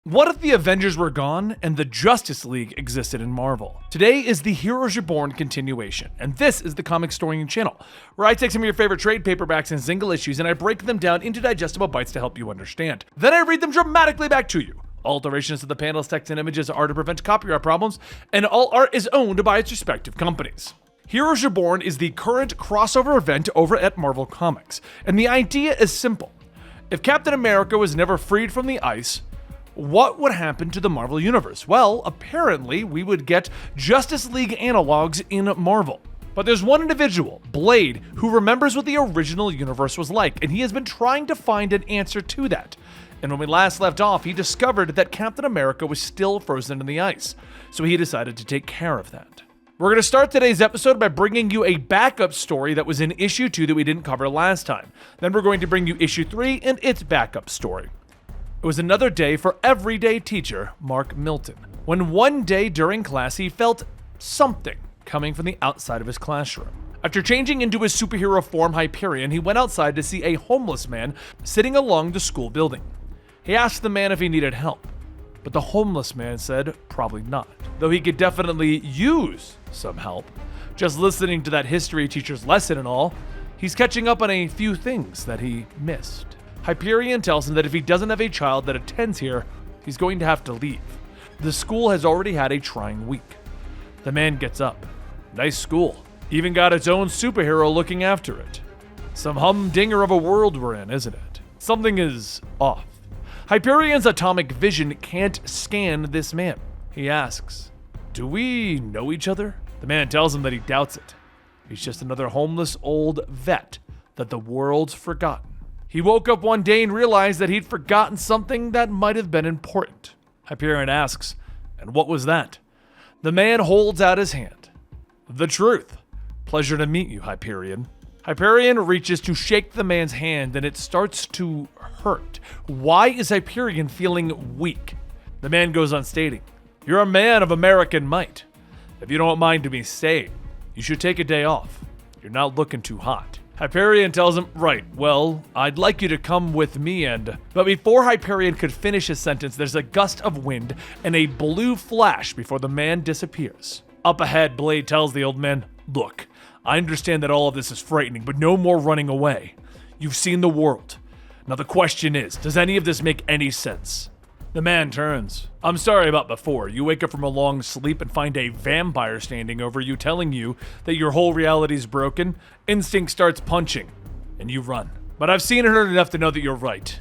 What if the Avengers were gone and the Justice League existed in Marvel? Today is the Heroes Reborn continuation, and this is the Comicstorian channel, where I take some of your favorite trade paperbacks and single issues and I break them down into digestible bites to help you understand. Then I read them dramatically back to you. Alterations to the panels, text, and images are to prevent copyright problems, and all art is owned by its respective companies. Heroes Reborn is the current crossover event over at Marvel Comics, and the idea is simple. If Captain America was never freed from the ice, what would happen to the Marvel Universe? Well, apparently we would get Justice League analogs in Marvel. But there's one individual, Blade, who remembers what the original universe was like, and he has been trying to find an answer to that. And when we last left off, he discovered that Captain America was still frozen in the ice, so he decided to take care of that. We're going to start today's episode by bringing you a backup story that was in issue 2 that we didn't cover last time. Then we're going to bring you issue 3 and its backup story. It was another day for everyday teacher Mark Milton, when one day during class he felt something coming from the outside of his classroom. After changing into his superhero form Hyperion, he went outside to see a homeless man sitting along the school building. He asked the man if he needed help, but the homeless man said probably not, though he could definitely use some help. Just listening to that history teacher's lesson and all, he's catching up on a few things that he missed. Hyperion tells him that if he doesn't have a child that attends here, he's going to have to leave. The school has already had a trying week. The man gets up. Nice school. Even got its own superhero looking after it. Some humdinger of a world we're in, isn't it? Something is off. Hyperion's atomic vision can't scan this man. He asks, "Do we know each other?" The man tells him that he doubts it. He's just another homeless old vet that the world's forgotten. He woke up one day and realized that he'd forgotten something that might have been important. Hyperion asks, "And what was that?" The man holds out his hand. "The truth. Pleasure to meet you, Hyperion." Hyperion reaches to shake the man's hand and it starts to hurt. Why is Hyperion feeling weak? The man goes on stating, "You're a man of American might. If you don't mind me saying, you should take a day off. You're not looking too hot." Hyperion tells him, "Right, well, I'd like you to come with me and..." But before Hyperion could finish his sentence, there's a gust of wind and a blue flash before the man disappears. Up ahead, Blade tells the old man, "Look, I understand that all of this is frightening, but no more running away. You've seen the world. Now the question is, does any of this make any sense?" The man turns. "I'm sorry about before. You wake up from a long sleep and find a vampire standing over you telling you that your whole reality's broken. Instinct starts punching, and you run. But I've seen and heard enough to know that you're right.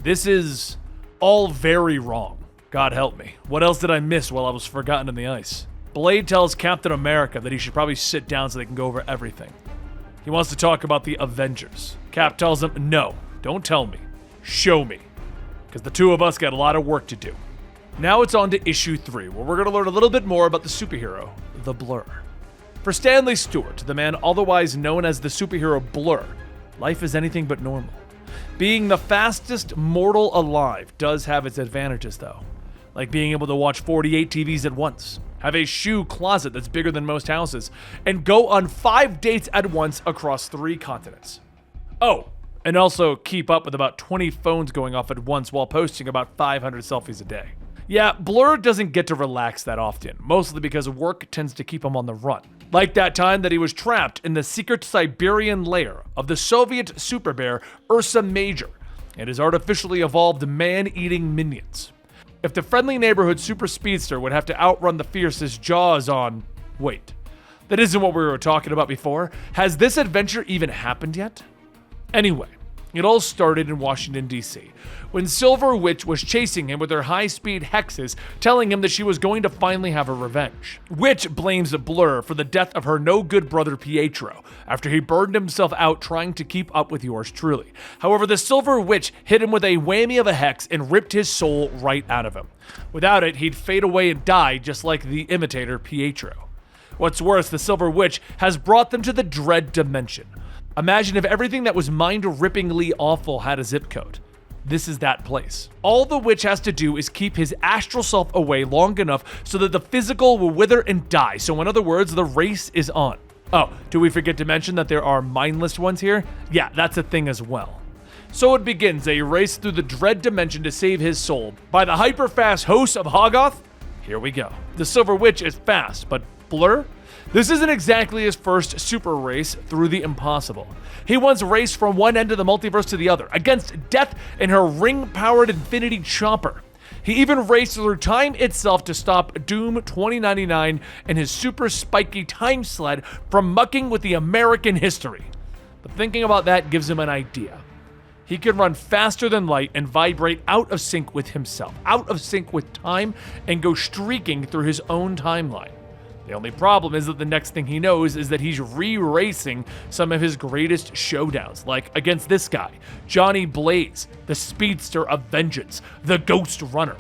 This is all very wrong. God help me. What else did I miss while I was forgotten in the ice?" Blade tells Captain America that he should probably sit down so they can go over everything. He wants to talk about the Avengers. Cap tells him, "No, don't tell me. Show me. Because the two of us got a lot of work to do." Now it's on to issue 3, where we're going to learn a little bit more about the superhero, the Blur. For Stanley Stewart, the man otherwise known as the superhero Blur, life is anything but normal. Being the fastest mortal alive does have its advantages though, like being able to watch 48 TVs at once, have a shoe closet that's bigger than most houses, and go on 5 dates at once across 3 continents. Oh, and also keep up with about 20 phones going off at once while posting about 500 selfies a day. Yeah, Blur doesn't get to relax that often, mostly because work tends to keep him on the run. Like that time that he was trapped in the secret Siberian lair of the Soviet super bear Ursa Major and his artificially evolved man-eating minions. If the friendly neighborhood super speedster would have to outrun the fiercest Jaws on... Wait, that isn't what we were talking about before. Has this adventure even happened yet? Anyway, it all started in Washington, D.C., when Silver Witch was chasing him with her high-speed hexes, telling him that she was going to finally have her revenge. Witch blames Blur for the death of her no-good brother Pietro, after he burned himself out trying to keep up with yours truly. However, the Silver Witch hit him with a whammy of a hex and ripped his soul right out of him. Without it, he'd fade away and die just like the imitator Pietro. What's worse, the Silver Witch has brought them to the Dread Dimension. Imagine if everything that was mind-rippingly awful had a zip code. This is that place. All the witch has to do is keep his astral self away long enough so that the physical will wither and die. So in other words, the race is on. Oh, do we forget to mention that there are mindless ones here? Yeah, that's a thing as well. So it begins a race through the dread dimension to save his soul by the hyper-fast host of Hoggoth. Here we go. The Silver Witch is fast, but Blur? This isn't exactly his first super race through the impossible. He once raced from one end of the multiverse to the other, against death in her ring-powered Infinity Chopper. He even raced through time itself to stop Doom 2099 and his super spiky time sled from mucking with the American history. But thinking about that gives him an idea. He can run faster than light and vibrate out of sync with himself, out of sync with time, and go streaking through his own timeline. The only problem is that the next thing he knows is that he's re-racing some of his greatest showdowns, like against this guy, Johnny Blaze, the speedster of vengeance, the Ghost Runner.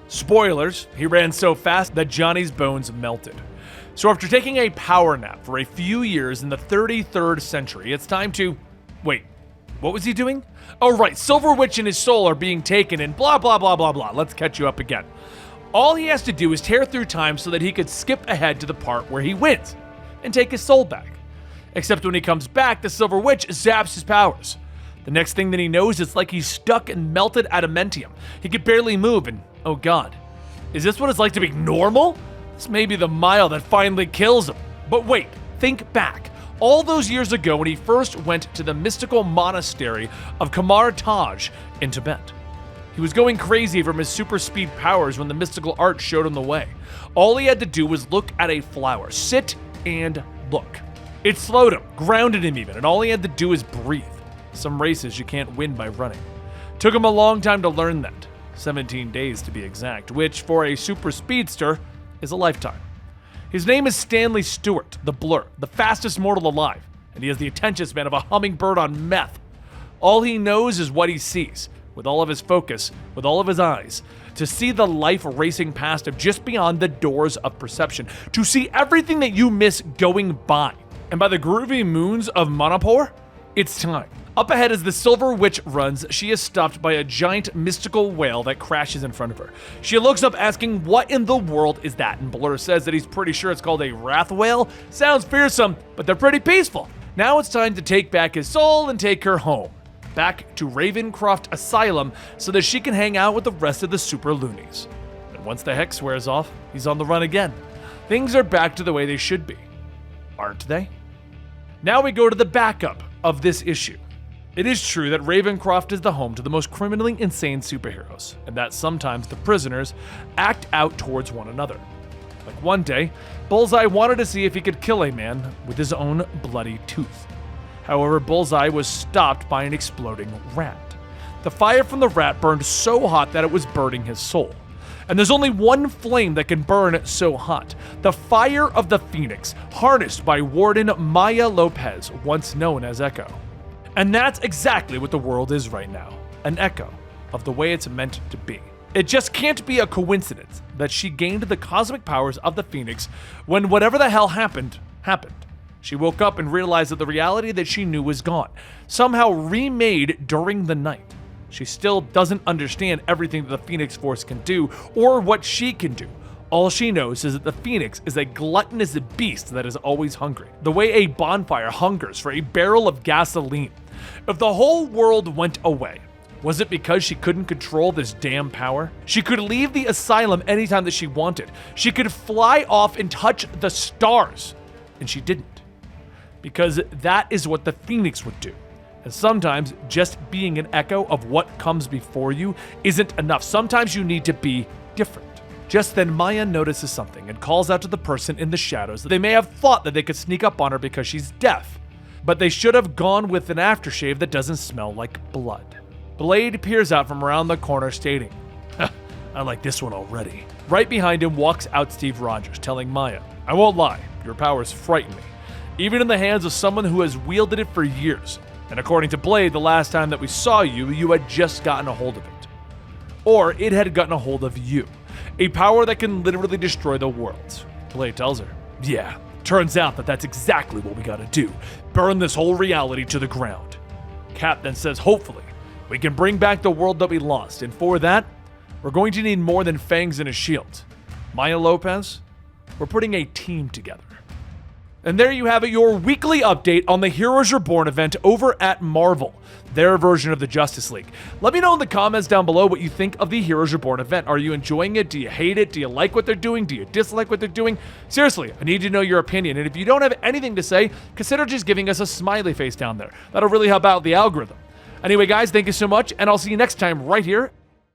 Spoilers, he ran so fast that Johnny's bones melted. So after taking a power nap for a few years in the 33rd century, it's time to... Wait, what was he doing? Oh right, Silver Witch and his soul are being taken and blah blah blah blah blah. Let's catch you up again. All he has to do is tear through time so that he could skip ahead to the part where he wins and take his soul back. Except when he comes back, the Silver Witch zaps his powers. The next thing that he knows, it's like he's stuck in melted adamantium. He could barely move and, oh god, is this what it's like to be normal? This may be the mile that finally kills him. But wait, think back. All those years ago when he first went to the mystical monastery of Kamar Taj in Tibet. He was going crazy from his super speed powers when the mystical art showed him the way. All he had to do was look at a flower, sit and look. It slowed him, grounded him even, and all he had to do is breathe. Some races you can't win by running. Took him a long time to learn that, 17 days to be exact, which for a super speedster is a lifetime. His name is Stanley Stewart, the Blur, the fastest mortal alive, and he has the attention span of a hummingbird on meth. All he knows is what he sees. With all of his focus, with all of his eyes, to see the life racing past him just beyond the doors of perception, to see everything that you miss going by. And by the groovy moons of Manipur, it's time. Up ahead as the Silver Witch runs, she is stopped by a giant mystical whale that crashes in front of her. She looks up asking, what in the world is that? And Blur says that he's pretty sure it's called a wrath whale. Sounds fearsome, but they're pretty peaceful. Now it's time to take back his soul and take her home. Back to Ravencroft Asylum so that she can hang out with the rest of the super loonies. And once the hex wears off, he's on the run again. Things are back to the way they should be. Aren't they? Now we go to the backup of this issue. It is true that Ravencroft is the home to the most criminally insane superheroes, and that sometimes the prisoners act out towards one another. Like one day, Bullseye wanted to see if he could kill a man with his own bloody tooth. However, Bullseye was stopped by an exploding rat. The fire from the rat burned so hot that it was burning his soul. And there's only one flame that can burn so hot. The fire of the Phoenix, harnessed by Warden Maya Lopez, once known as Echo. And that's exactly what the world is right now. An echo of the way it's meant to be. It just can't be a coincidence that she gained the cosmic powers of the Phoenix when whatever the hell happened, happened. She woke up and realized that the reality that she knew was gone, somehow remade during the night. She still doesn't understand everything that the Phoenix Force can do or what she can do. All she knows is that the Phoenix is a gluttonous beast that is always hungry, the way a bonfire hungers for a barrel of gasoline. If the whole world went away, was it because she couldn't control this damn power? She could leave the asylum anytime that she wanted. She could fly off and touch the stars, and she didn't. Because that is what the Phoenix would do. And sometimes just being an echo of what comes before you isn't enough. Sometimes you need to be different. Just then Maya notices something and calls out to the person in the shadows that they may have thought that they could sneak up on her because she's deaf. But they should have gone with an aftershave that doesn't smell like blood. Blade peers out from around the corner stating, I like this one already. Right behind him walks out Steve Rogers, telling Maya, I won't lie, your powers frighten me. Even in the hands of someone who has wielded it for years. And according to Blade, the last time that we saw you, you had just gotten a hold of it. Or it had gotten a hold of you. A power that can literally destroy the world. Blade tells her, yeah, turns out that that's exactly what we gotta do. Burn this whole reality to the ground. Cap then says, hopefully, we can bring back the world that we lost. And for that, we're going to need more than fangs and a shield. Maya Lopez, we're putting a team together. And there you have it, your weekly update on the Heroes Reborn event over at Marvel, their version of the Justice League. Let me know in the comments down below what you think of the Heroes Reborn event. Are you enjoying it? Do you hate it? Do you like what they're doing? Do you dislike what they're doing? Seriously, I need to know your opinion. And if you don't have anything to say, consider just giving us a smiley face down there. That'll really help out the algorithm. Anyway, guys, thank you so much, and I'll see you next time right here